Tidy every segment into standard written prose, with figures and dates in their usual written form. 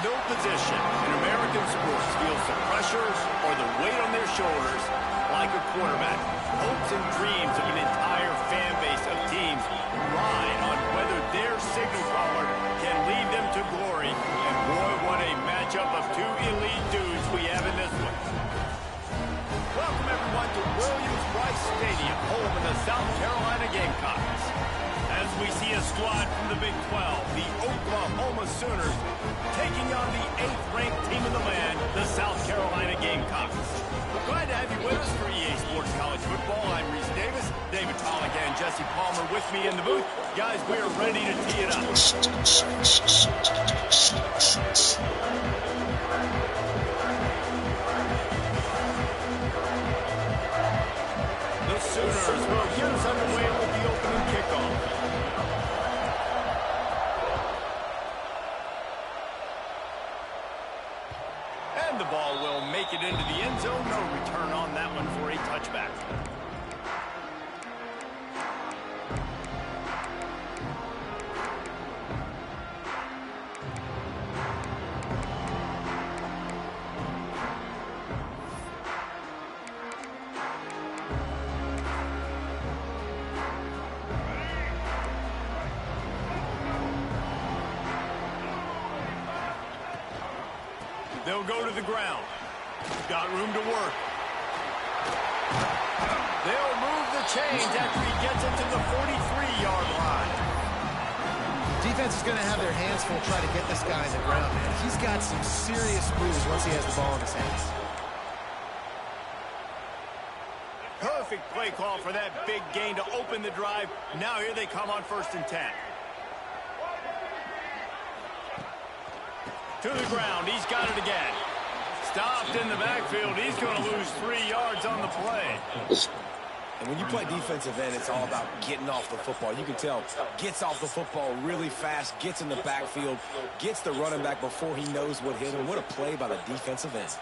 No position in American sports feels the pressure or the weight on their shoulders like a quarterback. Hopes and dreams of an entire fan base of teams ride on whether their signal caller can lead them to glory. And boy, what a matchup of two elite dudes we have in this one. Welcome everyone to Williams-Brice Stadium, home of the South Carolina Gamecocks. As we see a squad from the Big 12, the Oklahoma Sooners taking on the 8th-ranked team in the land, the South Carolina Gamecocks. We're glad to have you with us for EA Sports College Football. I'm Reese Davis, David Pollock and Jesse Palmer with me in the booth. Guys, we are ready to tee it up. The Sooners will get us underway with the opening kickoff. And the ball will make it into the end zone. No return on that one for a touchback. They'll go to the ground. Got room to work. They'll move the chains after he gets it to the 43-yard line. Defense is going to have their hands full trying to get this guy in the ground, man. He's got some serious moves once he has the ball in his hands. Perfect play call for that big gain to open the drive. Now here they come on 1st and 10. To the ground, he's got it again. Stopped in the backfield, he's going to lose 3 yards on the play. And when you play defensive end, it's all about getting off the football. You can tell, gets off the football really fast, gets in the backfield, gets the running back before he knows what hit him. What a play by the defensive end.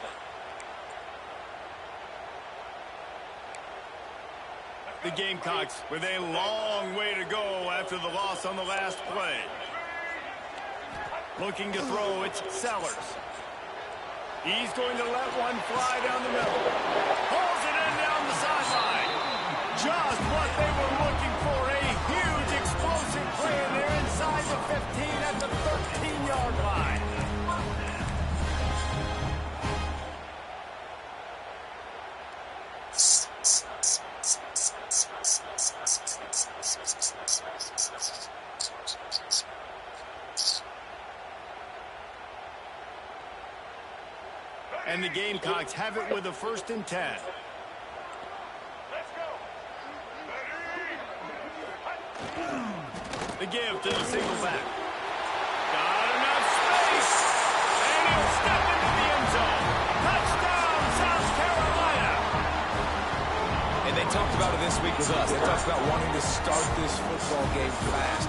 The Gamecocks with a long way to go after the loss on the last play. Looking to throw, it's Sellers. He's going to let one fly down the middle. Pulls it in down the sideline. Just what they were looking for. A huge explosive play, and they're inside the 15 at the 13-yard line. And the Gamecocks have it with a 1st and 10. The give to the single back. Got enough space. And he'll step into the end zone. Touchdown, South Carolina. And they talked about it this week with us. They talked about wanting to start this football game fast.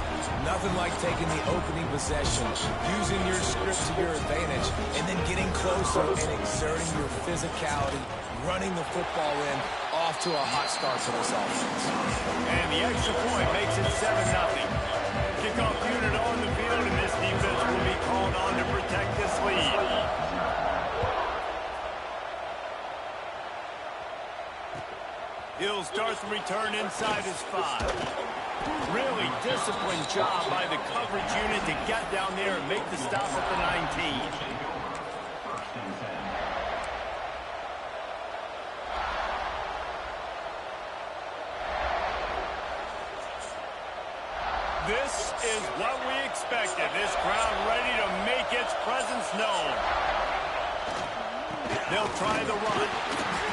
Nothing like taking the opening possession, using your script to your advantage, and then getting closer and exerting your physicality, running the football in, off to a hot start for this offense. And the extra point makes it 7-0. Kickoff unit on the field, and this defense will be called on to protect this lead. He'll start the return inside his 5. Really disciplined job by the coverage unit to get down there and make the stop at the 19. This is what we expected. This crowd ready to make its presence known. They'll try the run.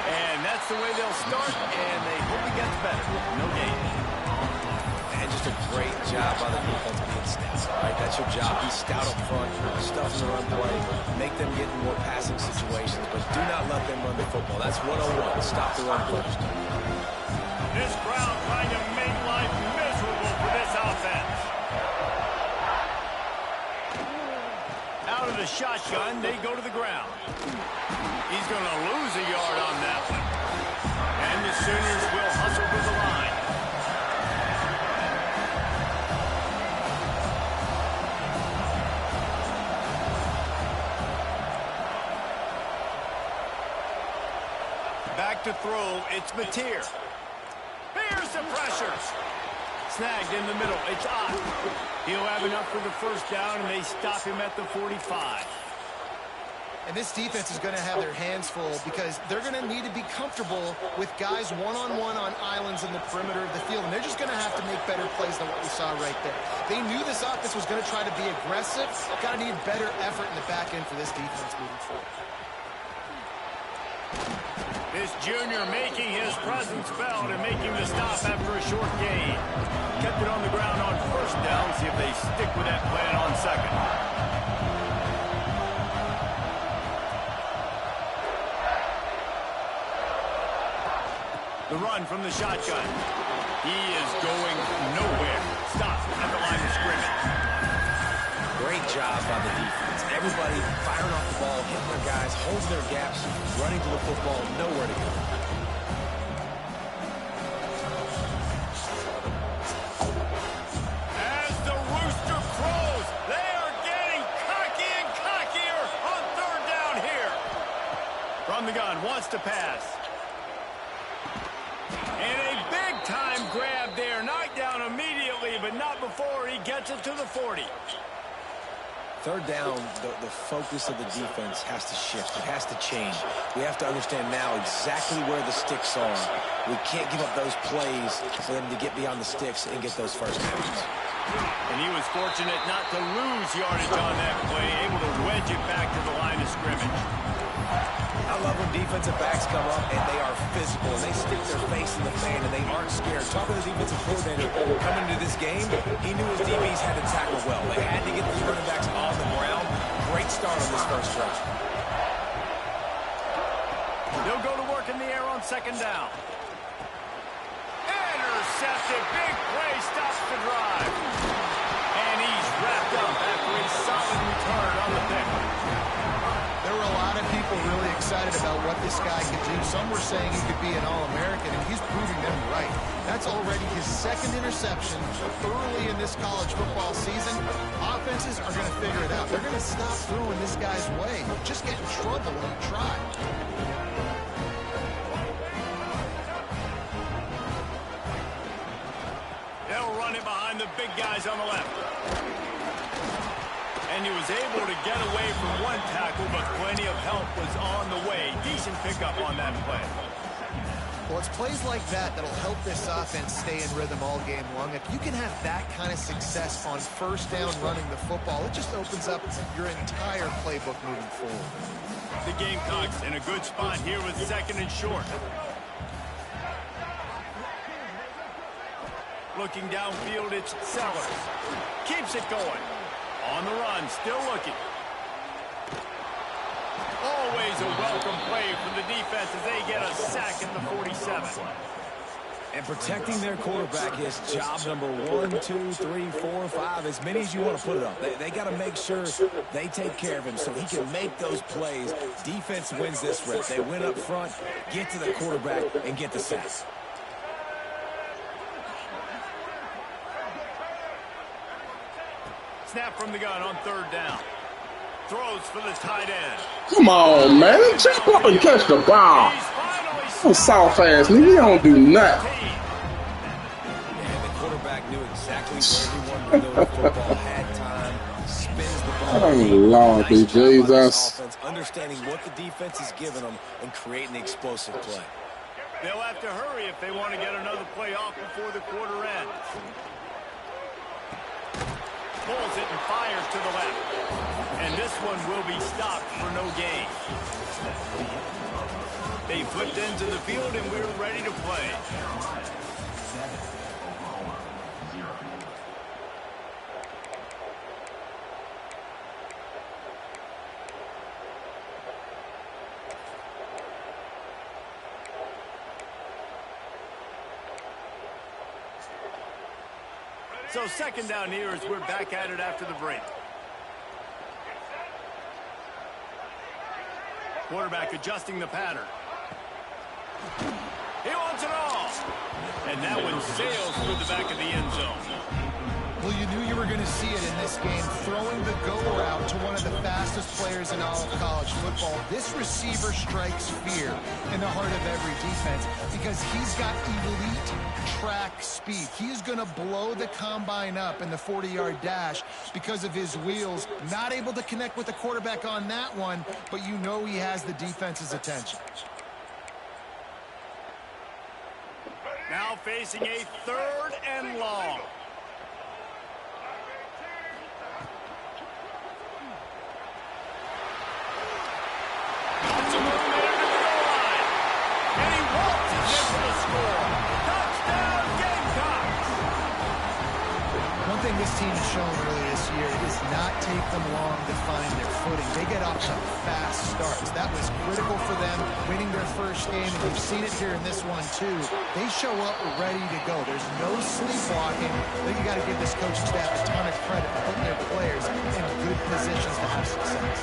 And that's the way they'll start, and they hope it gets better. No gain. And just a great job by the defense being stout. All right, that's your job. Be stout up front, stuff in the run play, make them get in more passing situations, but do not let them run the football. That's 101. Stop the run first. This crowd trying to make life miserable for this offense. Out of the shotgun, they go to the ground. He's going to lose a yard on that one. And the Sooners will hustle for the line. to throw. It's Mateer. Here's the pressure. Snagged in the middle. It's Ott. He'll have enough for the first down, and they stop him at the 45. And this defense is going to have their hands full because they're going to need to be comfortable with guys one-on-one on islands in the perimeter of the field. And they're just going to have to make better plays than what we saw right there. They knew this offense was going to try to be aggressive. Got to need better effort in the back end for this defense moving forward. This junior making his presence felt and making the stop after a short gain. Kept it on the ground on first down. See if they stick with that plan on second. The run from the shotgun. He is going nowhere. Stop at the line of scrimmage. Great job by the defense. Everybody firing off the ball, hitting their guys, holding their gaps, running to the football, nowhere to go. As the rooster crows, they are getting cocky and cockier on third down here. From the gun, wants to pass. And a big-time grab there. Knocked down immediately, but not before he gets it to the 40. Third down, the focus of the defense has to shift. It has to change. We have to understand now exactly where the sticks are. We can't give up those plays for them to get beyond the sticks and get those first downs. And he was fortunate not to lose yardage on that play, able to wedge it back to the line of scrimmage. I love when defensive backs come up and they are physical and they stick their face in the fan and they aren't scared. Talking to the defensive coordinator coming into this game, he knew his DBs had to tackle well. They had to get these running backs on the ground. Great start on this first drive. They'll go to work in the air on second down. Intercepted. Big play stops the drive. And he's wrapped up after a solid return on the pick. There were a lot of people really excited about what this guy could do. Some were saying he could be an All-American, and he's proving them right. That's already his second interception early in this college football season. Offenses are going to figure it out. They're going to stop throwing this guy's way. Just get in trouble when you try. They'll run it behind the big guys on the left. And he was able to get away from one tackle, but plenty of help was on the way. Decent pickup on that play. Well, it's plays like that that'll help this offense stay in rhythm all game long. If you can have that kind of success on first down running the football, it just opens up your entire playbook moving forward. The Gamecocks in a good spot here with second and short. Looking downfield, it's Sellers. Keeps it going. On the run, still looking. Always a welcome play from the defense as they get a sack at the 47. And protecting their quarterback is job number 1, 2, 3, 4, 5, as many as you want to put it up. They got to make sure they take care of him so he can make those plays. Defense wins this rep. They win up front, get to the quarterback, and get the sack. Snap from the gun on third down. Throws for the tight end. Come on, man. Jump up and catch the ball. I'm soft ass nigga. You don't do nothing. And the quarterback knew exactly where he wanted to go to football, had time, spins the ball. Oh, Lord, nice Jesus. Offense, understanding what the defense is giving them and creating an explosive play. They'll have to hurry if they want to get another play off before the quarter ends. Pulls it and fires to the left. And this one will be stopped for no gain. They flipped into the field and we're ready to play. So second down here as we're back at it after the break. Quarterback adjusting the pattern. He wants it all. And that one sails through the back of the end zone. Well, you knew you were going to see it in this game. Throwing the go route out to one of the fastest players in all of college football. This receiver strikes fear in the heart of every defense because he's got elite track speed. He's going to blow the combine up in the 40-yard dash because of his wheels. Not able to connect with the quarterback on that one, but you know he has the defense's attention. Now facing a 3rd and long. Lots of room there to the goal line. And he waltzes in for the score. Touchdown, Gamecocks! One thing this team has shown earlier this year, it does not take them long to find their footing. They get off some fast starts. That was critical for them winning their first game, and you've seen it here in this one too. They show up ready to go. There's no sleepwalking. I think you got to give this coaching staff a ton of credit for putting their players in good positions to have success.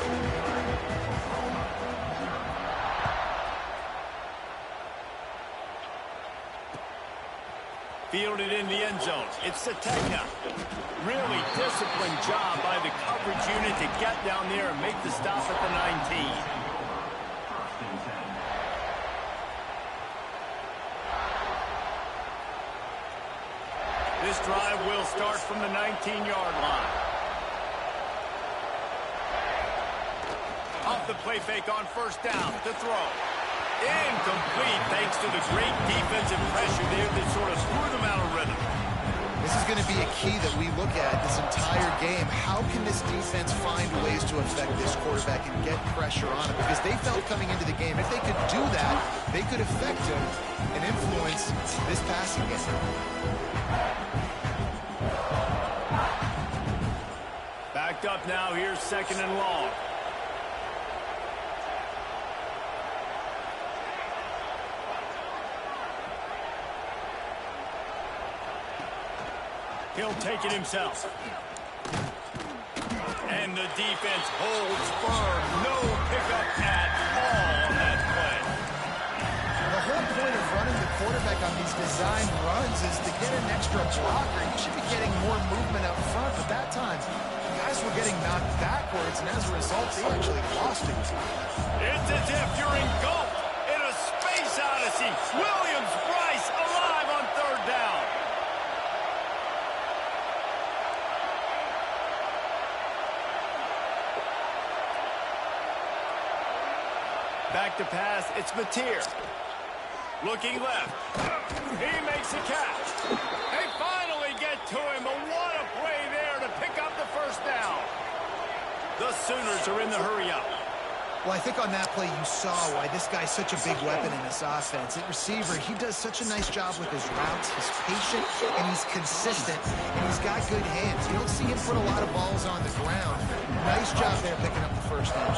Fielded in the end zone. It's Sategna. Really disciplined job by the coverage unit to get down there and make the stop at the 19. This drive will start from the 19-yard line. Off the play fake on first down to throw. Incomplete thanks to the great defensive pressure there that sort of threw them out of rhythm. This is going to be a key that we look at this entire game. How can this defense find ways to affect this quarterback and get pressure on him? Because they felt coming into the game, if they could do that, they could affect him and influence this passing game. Backed up now, here's 2nd and long. He'll take it himself. And the defense holds firm. No pickup at all on that play. The whole point of running the quarterback on these design runs is to get an extra blocker. You should be getting more movement up front, but that time, guys were getting knocked backwards, and as a result, they actually lost it. It's as if you're engulfed in a space odyssey. Williams-Brice alive on 3rd down. Back to pass, it's Mateer. Looking left. He makes a catch. They finally get to him, but what a play there to pick up the first down. The Sooners are in the hurry-up. Well, I think on that play you saw why this guy's such a big weapon in this offense. At receiver, he does such a nice job with his routes. He's patient, and he's consistent, and he's got good hands. You don't see him put a lot of balls on the ground. Nice job there picking up the first down.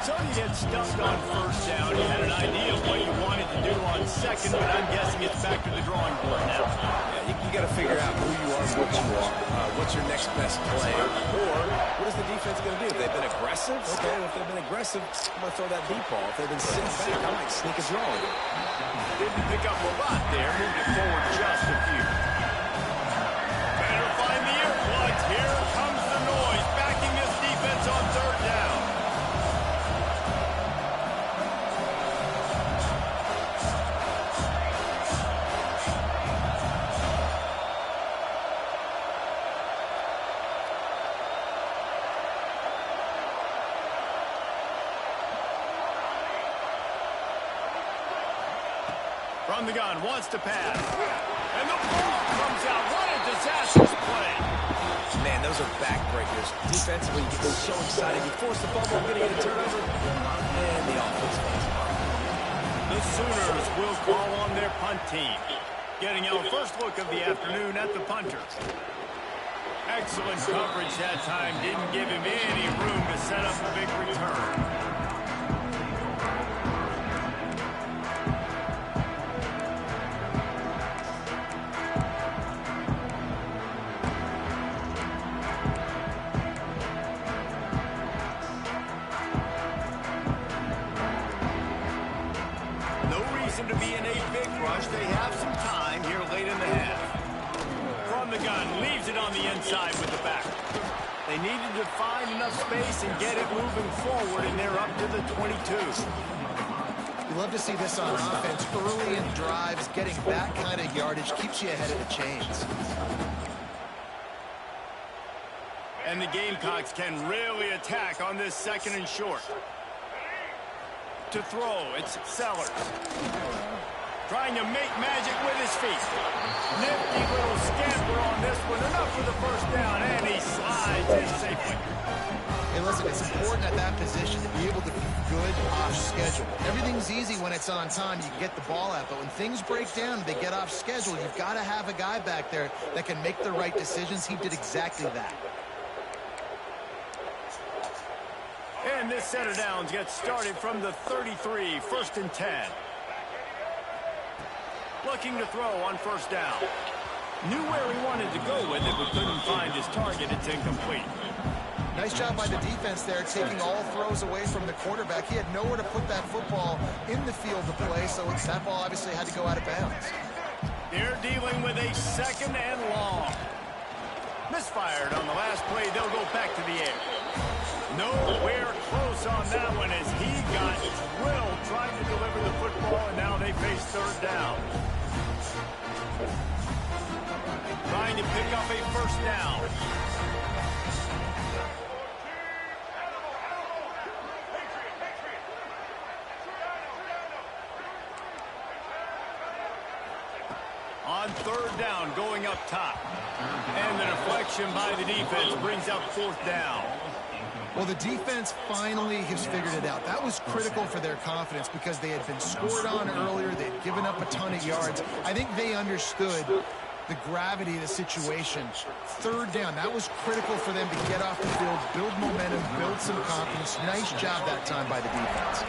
So you get stuffed on first down. You had an idea of what you wanted to do on 2nd, but I'm guessing it's back to the drawing board now. Yeah, you got to figure out who you are and what you are. What's your next best play? Or what is the defense going to do? If they've been aggressive, okay. If they've been aggressive, I'm going to throw that deep ball. If they've been sitting back, I might sneak a draw in. Didn't pick up a lot there. Moved it forward just a few. Better find the earplugs. Here comes the noise. Backing this defense on 3rd down. From the gun, wants to pass. And the ball comes out. What a disastrous play. Man, those are backbreakers. Defensively, you get so excited. You force the fumble, getting a turnover, and the offense falls apart. The Sooners will call on their punt team. Getting our first look of the afternoon at the punter. Excellent coverage that time. Didn't give him any room to set up a big return. To be in a big rush. They have some time here late in the half. From the gun, leaves it on the inside with the back. They needed to find enough space and get it moving forward, and they're up to the 22. You love to see this on offense. Early in drives, getting that kind of yardage keeps you ahead of the chains. And the Gamecocks can really attack on this 2nd and short. To throw, it's Sellers. Trying to make magic with his feet. Nifty little scamper on this one. Enough for the first down, and he slides in safely. Hey, listen, it's important at that position to be able to be good off schedule. Everything's easy when it's on time. You can get the ball out, but when things break down, they get off schedule. You've got to have a guy back there that can make the right decisions. He did exactly that. And this set of downs gets started from the 33, 1st and 10. Looking to throw on 1st down. Knew where he wanted to go with it, but couldn't find his target. It's incomplete. Nice job by the defense there, taking all throws away from the quarterback. He had nowhere to put that football in the field to play, so that ball obviously had to go out of bounds. They're dealing with a 2nd and long. Misfired on the last play. They'll go back to the air. Nowhere close on that one as he got drilled trying to deliver the football, and now they face 3rd down. Trying to pick up a 1st down. On 3rd down, going up top. And the deflection by the defense brings up 4th down. Well, the defense finally has figured it out. That was critical for their confidence because they had been scored on earlier. They had given up a ton of yards. I think they understood the gravity of the situation. 3rd down, that was critical for them to get off the field, build momentum, build some confidence. Nice job that time by the defense.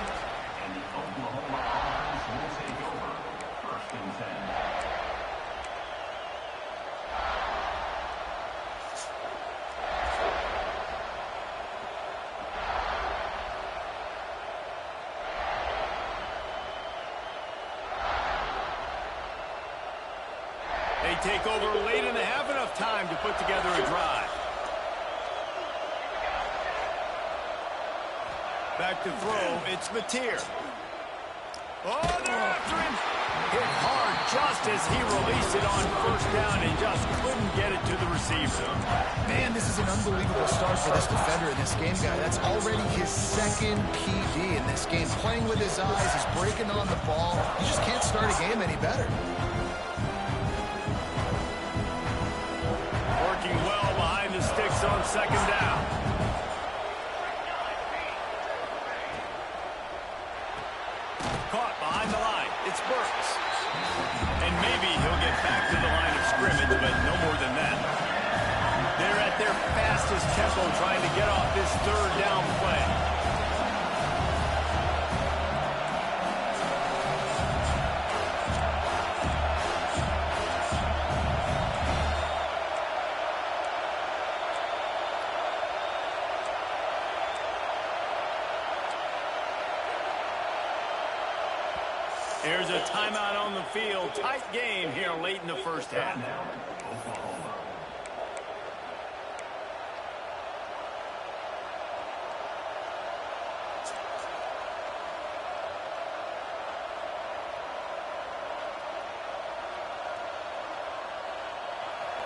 They take over late and they have enough time to put together a drive. Back to throw, it's Mateer. Oh, they're after him. Hit hard just as he released it on 1st down and just couldn't get it to the receiver. Man, this is an unbelievable start for this defender in this game, guy. That's already his 2nd PD in this game. Playing with his eyes, he's breaking on the ball. You just can't start a game any better. Working well behind the sticks on 2nd down. Caught behind the line. It's Burks. And maybe he'll get back to the line of scrimmage, but no more than that. They're at their fastest tempo trying to get off this 3rd down play. There's a timeout on the field. Tight game here late in the 1st half.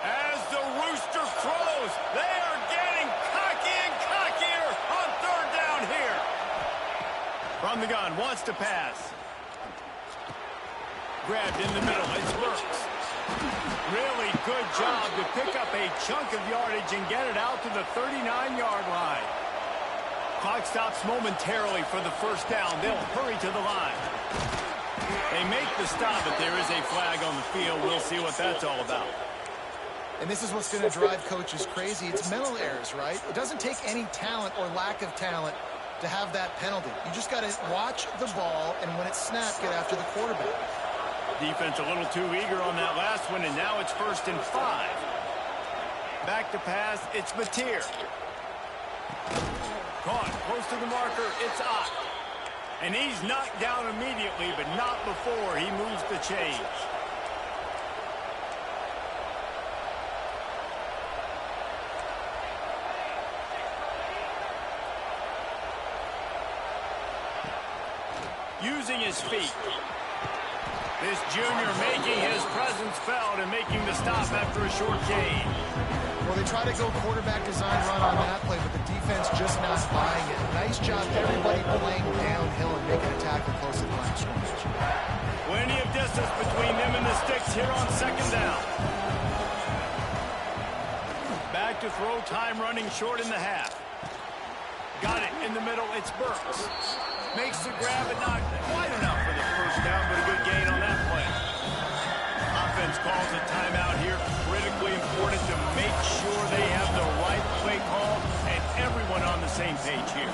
As the rooster crows, they are getting cocky and cockier on 3rd down here. From the gun, wants to pass. Grabbed in the middle, it's Burks. Really good job to pick up a chunk of yardage and get it out to the 39-yard line. Clock stops momentarily for the 1st down. They'll hurry to the line. They make the stop, but there is a flag on the field. We'll see what that's all about. And this is what's going to drive coaches crazy. It's mental errors, right? It doesn't take any talent or lack of talent to have that penalty. You just got to watch the ball, and when it's snapped, get after the quarterback. Defense a little too eager on that last one, and now it's 1st and 5. Back to pass, it's Mateer. Caught close to the marker, it's Ott. And he's knocked down immediately, but not before he moves the change. using his feet. This junior making his presence felt and making the stop after a short gain. Well, they try to go quarterback design run on that play, but the defense just not buying it. Nice job, everybody playing downhill and making a tackle close to the line of scrimmage. Plenty of distance between them and the sticks here on second down. Back to throw, time running short in the half. Got it in the middle, it's Burks. Makes the grab, but not quite enough for the first down, but a good gain on that play. Offense calls a timeout here. Critically important to make sure they have the right play call and everyone on the same page here.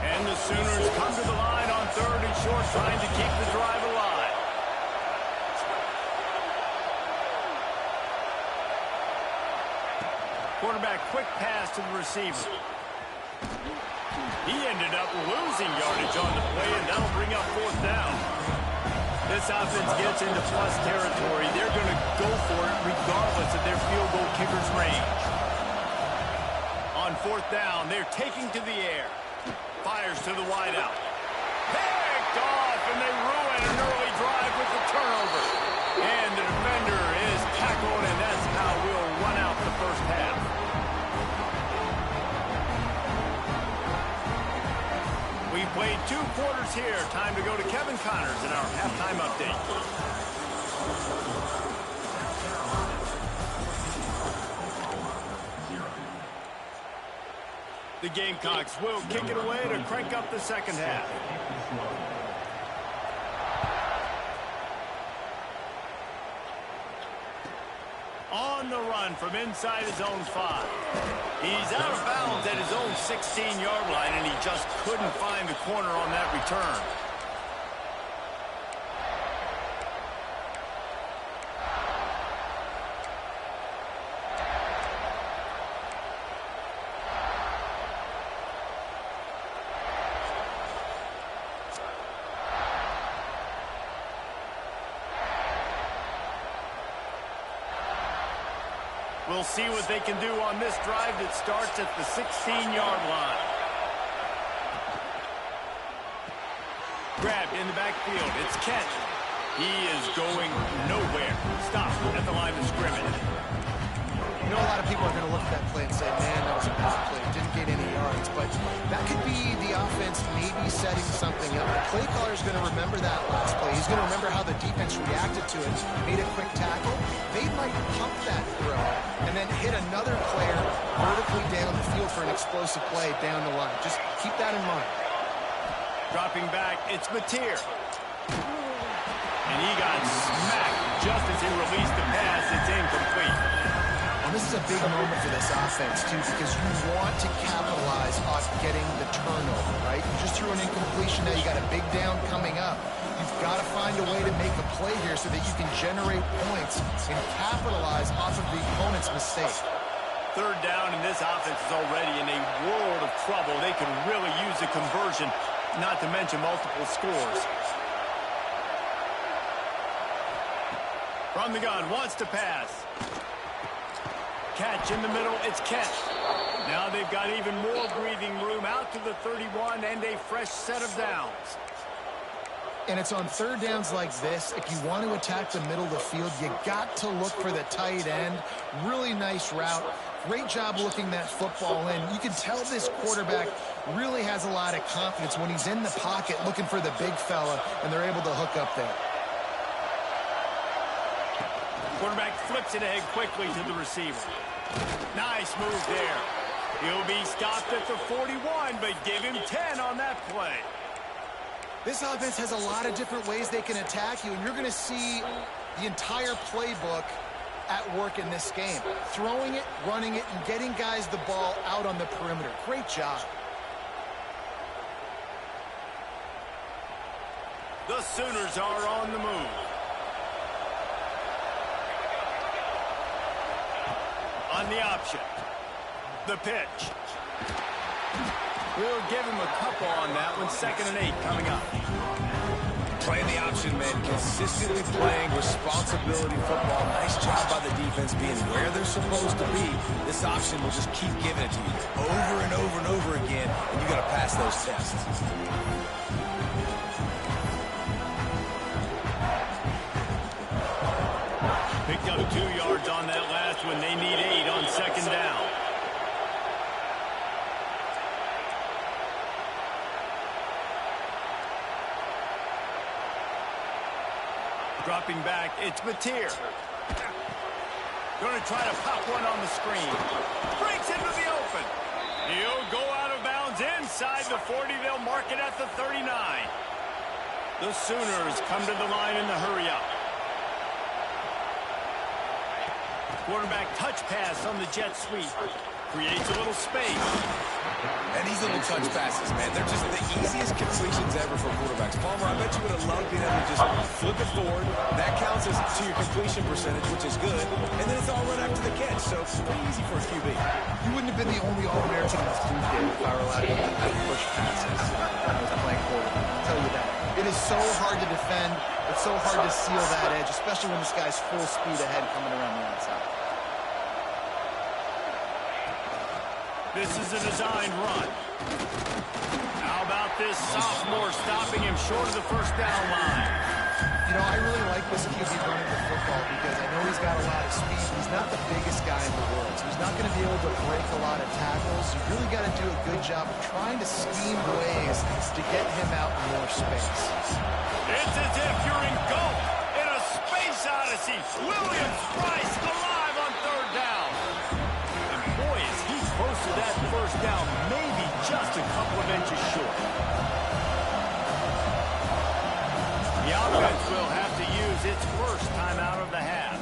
And the Sooners come to the line on 3rd and short, trying to keep the drive alive. Quarterback, quick pass to the receiver. He ended up losing yardage on the play, and that'll bring up 4th down. This offense gets into plus territory. They're going to go for it regardless of their field goal kicker's range. On 4th down, they're taking to the air. Fires to the wideout. Picked off, and they ruin an early drive with the turnover. And the defender is tackled, and that's how we'll run out the first half. We played 2 quarters here. Time to go to Kevin Connors in our halftime update. The Gamecocks will kick it away to crank up the second half. On the run from inside his own 5. He's out of bounds at his own 16-yard line, and he just couldn't find the corner on that return. We'll see what they can do on this drive that starts at the 16-yard line. Grabbed in the backfield. It's Kent. He is going nowhere. Stop at the line of scrimmage. You know, a lot of people are going to look at that play and say, man, that was a bad play. Didn't get any yards. But that could be the offense maybe setting something up. The play caller is going to remember that last play. He's going to remember how the defense reacted to it, made a quick tackle. They might pump that throw and then hit another player vertically down the field for an explosive play down the line. Just keep that in mind. Dropping back, it's Mateer. And he got smacked just as he released the pass. It's incomplete. And this is a big moment for this offense, too, because you want to capitalize on getting the turnover, right? You just threw an incompletion. Now you got a big down coming up. You've got to find a way to make a play here so that you can generate points and capitalize off of the opponent's mistake. 3rd down, and this offense is already in a world of trouble. They can really use a conversion, not to mention multiple scores. From the gun, wants to pass. Catch in the middle, it's Kent. Now they've got even more breathing room out to the 31 and a fresh set of downs. And it's on 3rd downs like this. If you want to attack the middle of the field, you got to look for the tight end. Really nice route. Great job looking that football in. You can tell this quarterback really has a lot of confidence when he's in the pocket looking for the big fella, and they're able to hook up there. Quarterback flips it ahead quickly to the receiver. Nice move there. He'll be stopped at the 41, but give him 10 on that play. This offense has a lot of different ways they can attack you, and you're going to see the entire playbook at work in this game. Throwing it, running it, and getting guys the ball out on the perimeter. Great job. The Sooners are on the move. On the option. The pitch. We'll give him a couple on that one. 2nd and 8 coming up. Playing the option, man. Consistently playing responsibility football. Nice job by the defense being where they're supposed to be. This option will just keep giving it to you over and over and over again, and you got to pass those tests. Picked up 2 yards on that last one. They need 8 on second down. Dropping back, it's Mateer. Going to try to pop one on the screen. Breaks into the open. He'll go out of bounds inside the 40. They'll mark it at the 39. The Sooners come to the line in the hurry up. Quarterback touch pass on the jet sweep. Creates a little space. And these little touch passes, man, they're just the easiest completions ever for quarterbacks. Palmer, I bet you would have loved being able to just flip it forward. That counts as to your completion percentage, which is good. And then it's all run after the catch, so it's pretty easy for a QB. You wouldn't have been the only All-American that's do it if I were allowed to push passes when I was playing quarterback. I'll tell you that. It is so hard to defend. It's so hard to seal that edge, especially when this guy's full speed ahead coming around the outside. This is a designed run. How about this sophomore stopping him short of the first down line? You know, I really like this QB running the football because I know he's got a lot of speed. He's not the biggest guy in the world, so he's not going to be able to break a lot of tackles. You really got to do a good job of trying to scheme ways to get him out in more space. It's as if you're engulfed in a space odyssey. Williams-Brice alive on third down. And boy, is he close to that first down, maybe just a couple of inches short. The offense will have to use its first timeout of the half.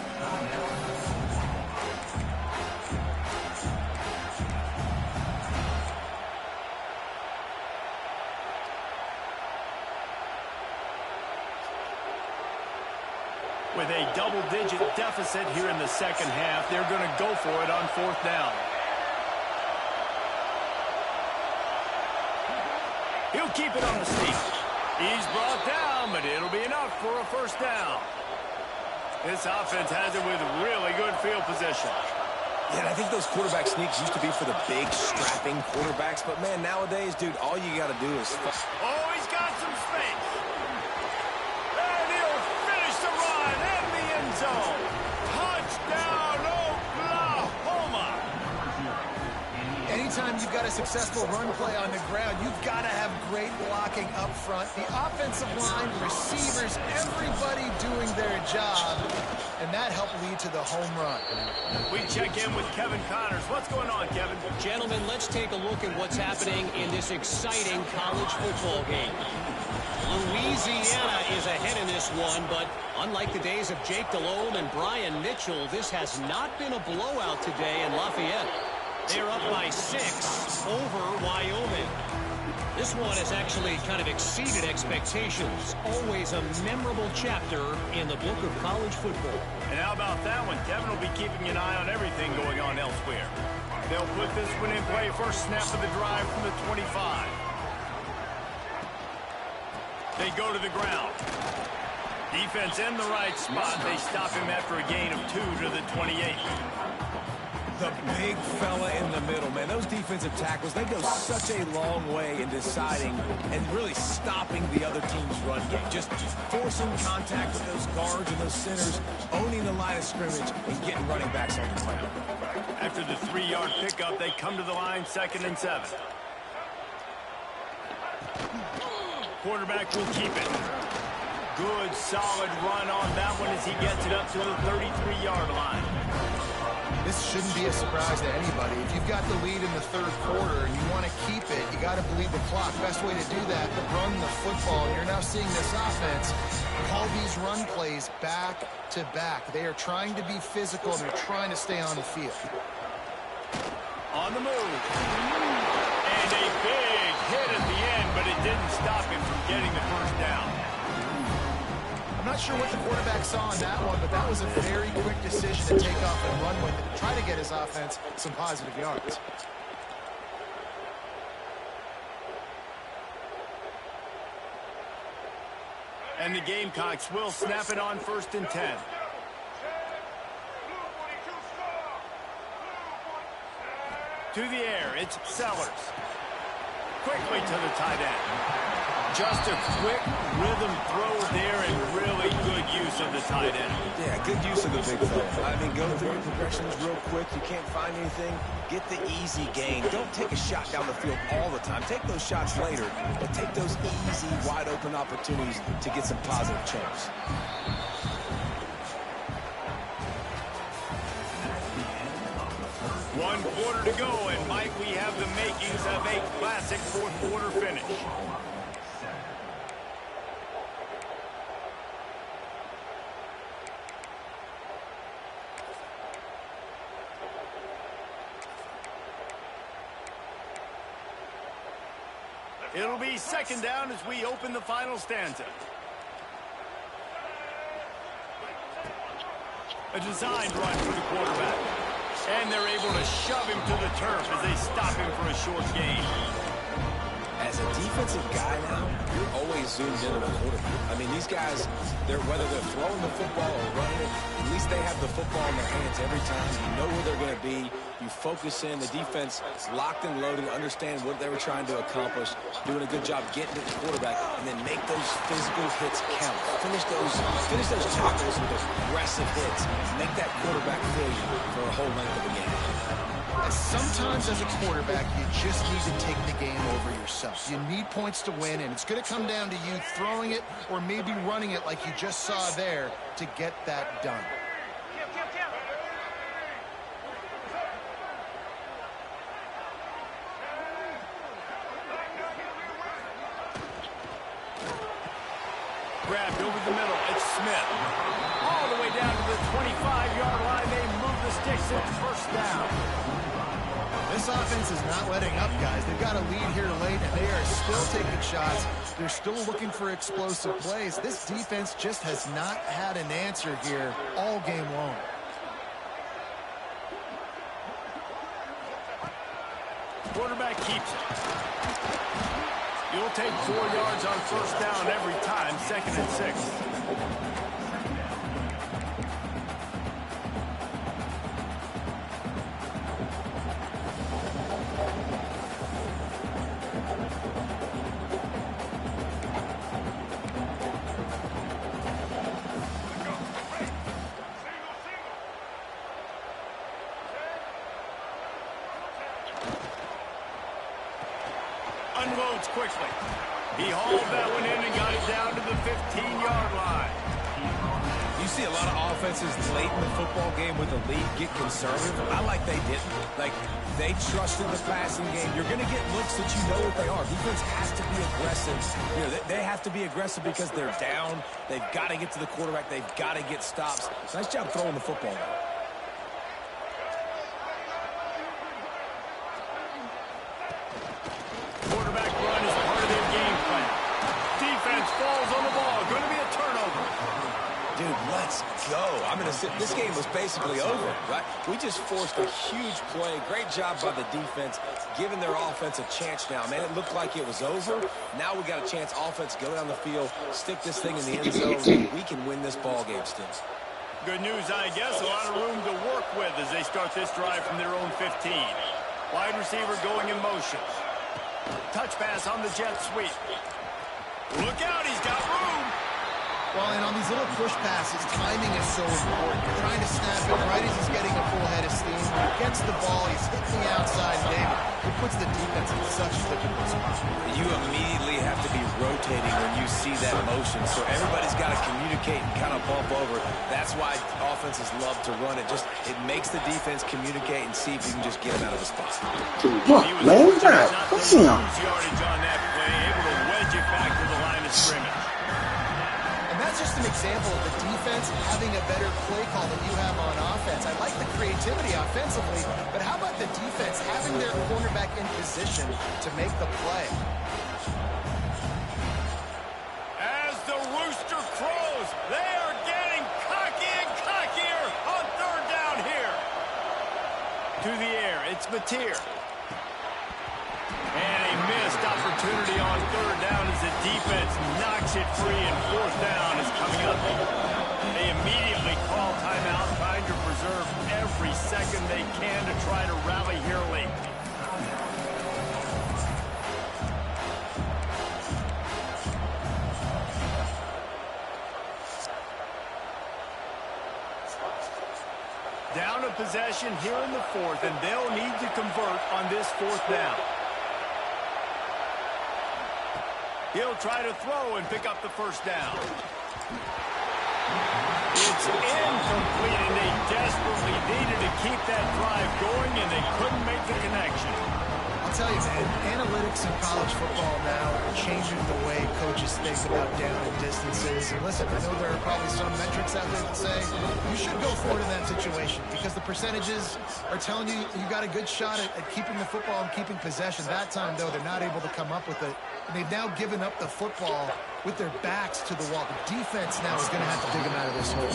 With a double-digit deficit here in the second half, they're going to go for it on fourth down. He'll keep it on the sneak. He's brought down, but it'll be enough for a first down. This offense has it with really good field position. Yeah, and I think those quarterback sneaks used to be for the big, strapping quarterbacks. But, man, nowadays, dude, all you got to do is... Oh, he's got some space. And he'll finish the run in the end zone. Touchdown, Oklahoma. Anytime you've got a successful run play on the ground, you've got to have great blocking up front. The offensive line, receivers, everybody doing their job, and that helped lead to the home run. We check in with Kevin Connors. What's going on, Kevin? Gentlemen, let's take a look at what's happening in this exciting college football game. Louisiana is ahead in this one, but unlike the days of Jake Delhomme and Brian Mitchell, this has not been a blowout today in Lafayette. They're up by 6 over Wyoming. This one has actually kind of exceeded expectations. Always a memorable chapter in the book of college football. And how about that one? Kevin will be keeping an eye on everything going on elsewhere. They'll put this one in play. First snap of the drive from the 25. They go to the ground. Defense in the right spot. They stop him after a gain of 2 to the 28. The big fella in the middle, man. Those defensive tackles, they go such a long way in deciding and really stopping the other team's run game. Just forcing contact with those guards and those centers, owning the line of scrimmage, and getting running backs on the ground. After the 3-yard pickup, they come to the line, 2nd and 7. Quarterback will keep it. Good, solid run on that one as he gets it up to the 33-yard line. This shouldn't be a surprise to anybody. If you've got the lead in the third quarter and you want to keep it, you got to bleed the clock. Best way to do that, run the football. And you're now seeing this offense call these run plays back to back. They are trying to be physical. They're trying to stay on the field. On the move. And a big hit at the end, but it didn't stop him from getting the first down. I'm not sure what the quarterback saw on that one, but that was a very quick decision to take off and run with it. Try to get his offense some positive yards. And the Gamecocks will snap it on 1st and 10. To the air, it's Sellers. Quickly to the tight end. Just a quick rhythm throw there and really good use of the tight end. Yeah, good use of the big fella. I mean, go through your progressions real quick. You can't find anything. Get the easy gain. Don't take a shot down the field all the time. Take those shots later, but take those easy, wide-open opportunities to get some positive chunks. 1 quarter to go, and Mike, we have the makings of a classic 4th quarter finish. It'll be 2nd down as we open the final stanza. A designed run for the quarterback. And they're able to shove him to the turf as they stop him for a short gain. As a defensive guy now, you're always zoomed in on the quarterback. I mean, these guys, whether they're throwing the football or running it, at least they have the football in their hands every time. You know where they're going to be. You focus in. The defense locked and loaded, understand what they were trying to accomplish, doing a good job getting to the quarterback, and then make those physical hits count. Finish those tackles with aggressive hits. Make that quarterback feel you for a whole length of the game. Sometimes as a quarterback, you just need to take the game over yourself. You need points to win, and it's going to come down to you throwing it or maybe running it like you just saw there to get that done. Grabbed over the middle. It's Smith. All the way down to the 25-yard line. They move the sticks. It's 1st down. This offense is not letting up, guys. They've got a lead here late, and they are still taking shots. They're still looking for explosive plays. This defense just has not had an answer here all game long. Quarterback keeps it. You'll take 4 yards on 1st down every time. 2nd and 6. Unloads quickly. He hauled that one in and got it down to the 15-yard line. You see a lot of offenses late in the football game with the lead get conservative. I like they didn't. Like, they trusted the passing game. You're going to get looks that you know what they are. Defense has to be aggressive. You know, they have to be aggressive because they're down. They've got to get to the quarterback. They've got to get stops. Nice job throwing the football. Quarterback run is part of their game plan. Defense falls on the ball. Going to be a turnover. Dude, let's go. I'm going to sit. This game was basically over, right? We just forced a huge play. Great job by the defense, giving their offense a chance now. Man, it looked like it was over. Now we got a chance. Offense, go down the field, stick this thing in the end zone. We can win this ball game still. Good news, I guess. A lot of room to work with as they start this drive from their own 15. Wide receiver going in motion. Touch pass on the jet sweep. Look out, he's got room. Well, and on these little push passes, timing is so important. You're trying to snap it right as he's getting a full head of steam. When he gets the ball, he's hitting the outside, David. It puts the defense in such a difficult spot. You immediately have to be rotating when you see that motion, so everybody's got to communicate and kind of bump over. That's why offenses love to run it. Just it makes the defense communicate and see if you can just get him out of the spot. What, man? God, damn. Yardage on that play, able to wedge it back to the line of scrimmage. And that's just an example of the defense having a better play call than you have on offense. I like the creativity offensively, but how about the defense having their cornerback in position to make the play? As the rooster crows, they are getting cocky and cockier on 3rd down here. To the air, it's Mateer. And a missed opportunity opportunity on third down as the defense knocks it free, and fourth down is coming up. They immediately call timeout, trying to preserve every second they can to try to rally here late. Down a possession here in the fourth, and they'll need to convert on this fourth down. He'll try to throw and pick up the first down. It's incomplete, and they desperately needed to keep that drive going, and they couldn't make the connection. I'll tell you, man, analytics in college football now are changing the way coaches think about down and distances. And listen, I know there are probably some metrics out there that say you should go forward in that situation because the percentages are telling you you got a good shot at keeping the football and keeping possession. That time, though, they're not able to come up with it. And they've now given up the football with their backs to the wall. The defense now is going to have to dig them out of this hole.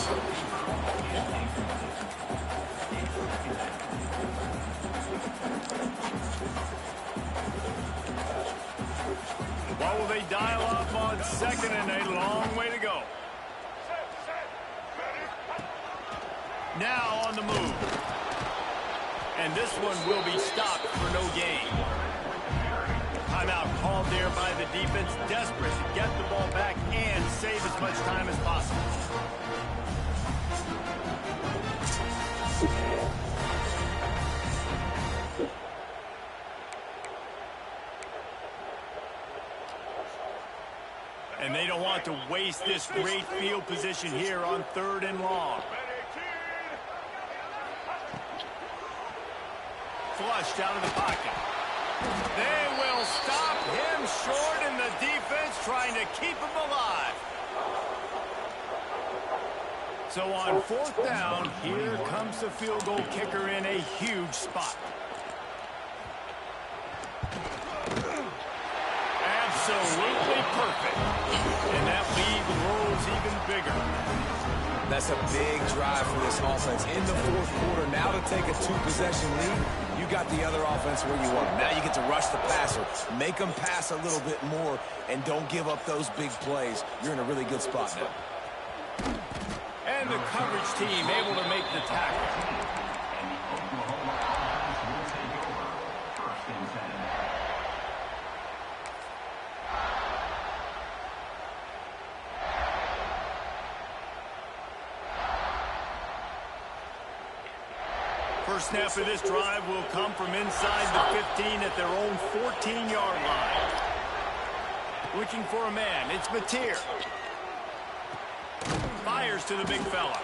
What will they dial up on second, and a long way to go. Now on the move. And this one will be stopped for no gain. Timeout called there by the defense, desperate to get the ball back and save as much time as possible. And they don't want to waste this great field position here on third and long. Flushed out of the pocket. They will stop him short, and the defense trying to keep him alive. So on fourth down, here comes the field goal kicker in a huge spot. Absolutely perfect. And that lead grows even bigger. That's a big drive for this offense in the fourth quarter. Now to take a two-possession lead, you got the other offense where you want them. Now you get to rush the passer, make them pass a little bit more, and don't give up those big plays. You're in a really good spot now. And the coverage team able to make the tackle. First snap of this drive will come from inside the 15 at their own 14-yard line. Looking for a man. It's Mateer. Fires to the big fella.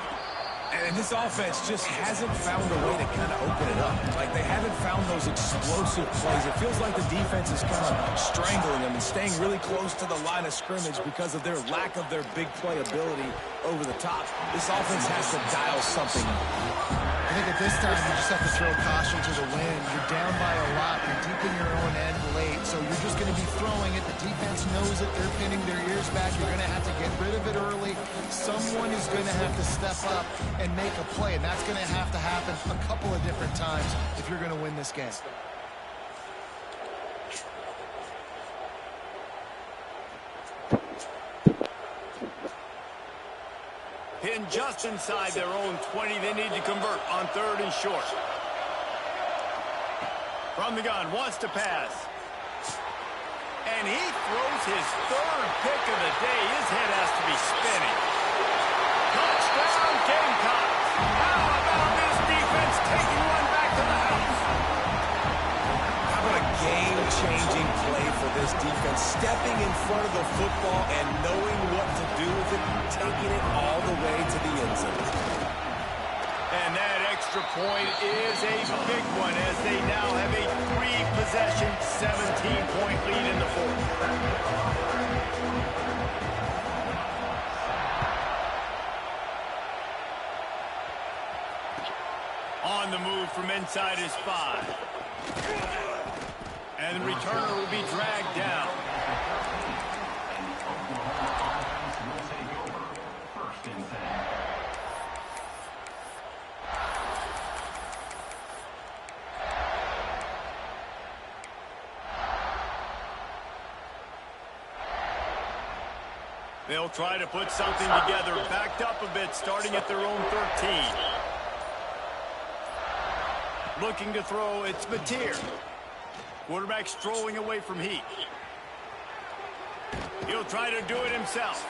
And this offense just hasn't found a way to kind of open it up. Like, they haven't found those explosive plays. It feels like the defense is kind of strangling them and staying really close to the line of scrimmage because of their lack of their big play ability over the top. This offense has to dial something up. I think at this time, you just have to throw caution to the wind. You're down by a lot. You're deep in your own end late, so you're just going to be throwing it. The defense knows it. They're pinning their ears back. You're going to have to get rid of it early. Someone is going to have to step up and make a play, and that's going to have to happen a couple of different times if you're going to win this game. Hitting just inside their own 20. They need to convert on third and short. From the gun, wants to pass. And he throws his third pick of the day. His head has to be spinning. Touchdown, Gamecocks. How about this defense taking one back to the house? How about a game-changing play for this defense? Stepping in front of the football and knowing what to do with it, taking it all the way to the end zone. And that extra point is a big one as they now have a three-possession, 17-point lead in the fourth. On the move from inside his 5. And the returner will be dragged down. They'll try to put something together, backed up a bit, starting at their own 13. Looking to throw, it's Mateer. Quarterback strolling away from Heat. He'll try to do it himself.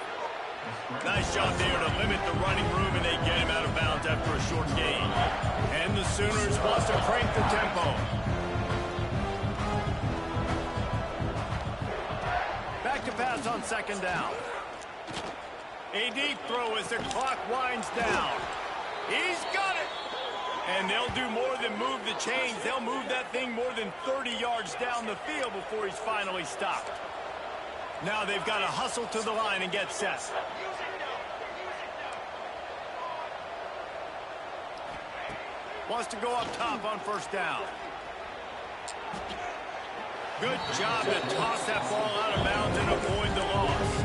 Nice job there to limit the running room, and they get him out of bounds after a short gain. And the Sooners want to crank the tempo. Back to pass on second down. A deep throw as the clock winds down. He's got it. And they'll do more than move the chains. They'll move that thing more than 30 yards down the field before he's finally stopped. Now they've got to hustle to the line and get set. Wants to go up top on first down. Good job to toss that ball out of bounds and avoid the loss.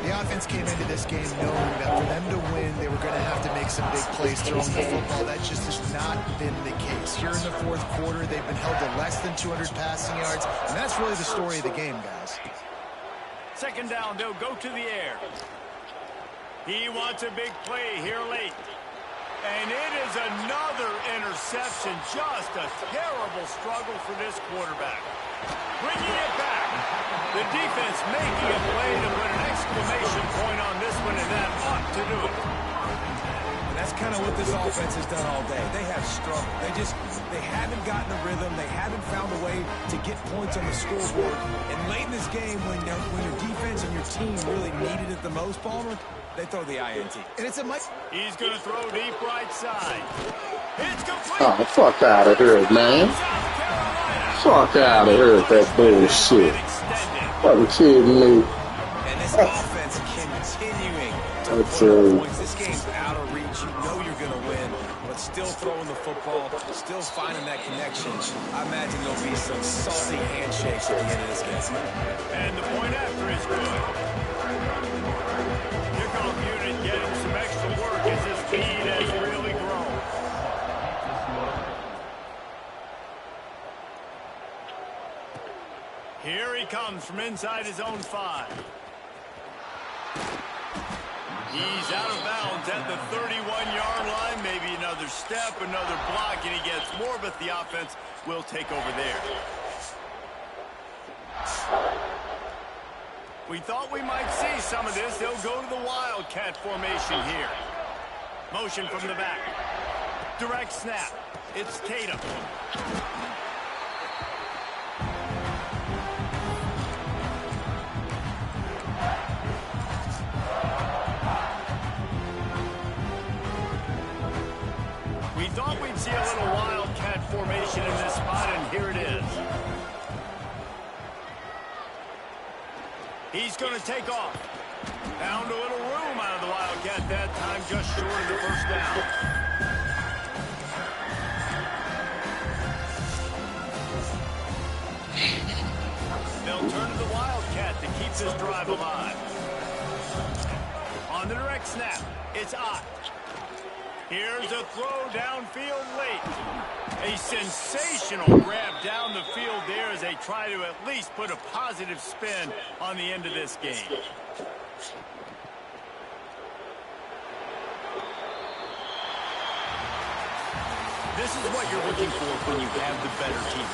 The offense came into this game knowing that for them to win, they were going to have to make some big plays throwing the football. That just has not been the case. Here in the fourth quarter, they've been held to less than 200 passing yards, and that's really the story of the game, guys. Second down, they'll go to the air. He wants a big play here late. And it is another interception. Just a terrible struggle for this quarterback. Bringing it back. The defense making a play to put an exclamation point on this one, and that ought to do it. And that's kind of what this offense has done all day. They have struggled. They haven't gotten a rhythm. They haven't found a way to get points on the scoreboard. And late in this game, when your defense and your team really needed it the most, Palmer, they throw the INT. And it's a much... He's going to throw deep right side. It's complete. Oh, fuck out of here, man. Fuck out of here with that bullshit. Fucking kidding me. And this offense continuing to put points. This game's out of reach. You know you're going to win, but still throwing the football, still finding that connection. I imagine there'll be some salty handshakes at the end of this game. And the point after is good. Kickoff unit getting some extra work as his speed has really grown. Here he comes from inside his own 5. He's out of bounds at the 31-yard line. Maybe another step, another block, and he gets more, but the offense will take over there. We thought we might see some of this. They'll go to the Wildcat formation here. Motion from the back. Direct snap. It's Tatum. We thought we'd see a little Wildcat formation in this spot, and here it is. He's going to take off. Found a little room out of the Wildcat that time, just short of the first down. They'll turn to the Wildcat to keep this drive alive. On the direct snap, it's Ott. Here's a throw downfield late. A sensational grab down the field there as they try to at least put a positive spin on the end of this game. This is what you're looking for when you have the better team.